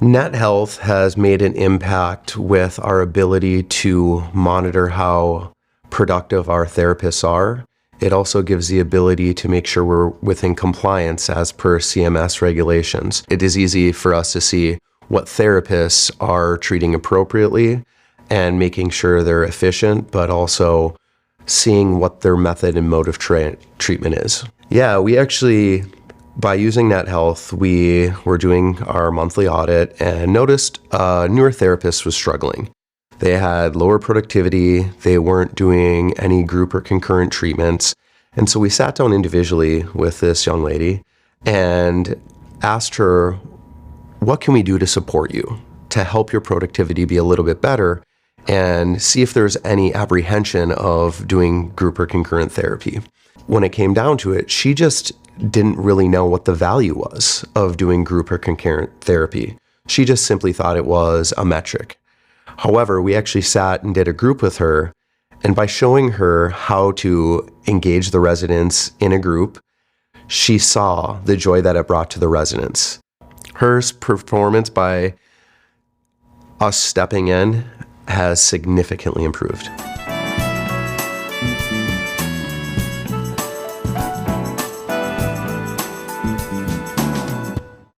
Net health has made an impact with our ability to monitor how productive our therapists are. It also gives the ability to make sure we're within compliance as per CMS regulations. It is easy for us to see what therapists are treating appropriately and making sure they're efficient, but also seeing what their method and mode of treatment is. Yeah, we actually, by using Net Health, we were doing our monthly audit and noticed a newer therapist was struggling. They had lower productivity, they weren't doing any group or concurrent treatments. And so we sat down individually with this young lady and asked her, what can we do to support you, to help your productivity be a little bit better, and see if there's any apprehension of doing group or concurrent therapy. When it came down to it, she just didn't really know what the value was of doing group or concurrent therapy. She just simply thought it was a metric. However, we actually sat and did a group with her, and by showing her how to engage the residents in a group, she saw the joy that it brought to the residents. Her performance by us stepping in has significantly improved.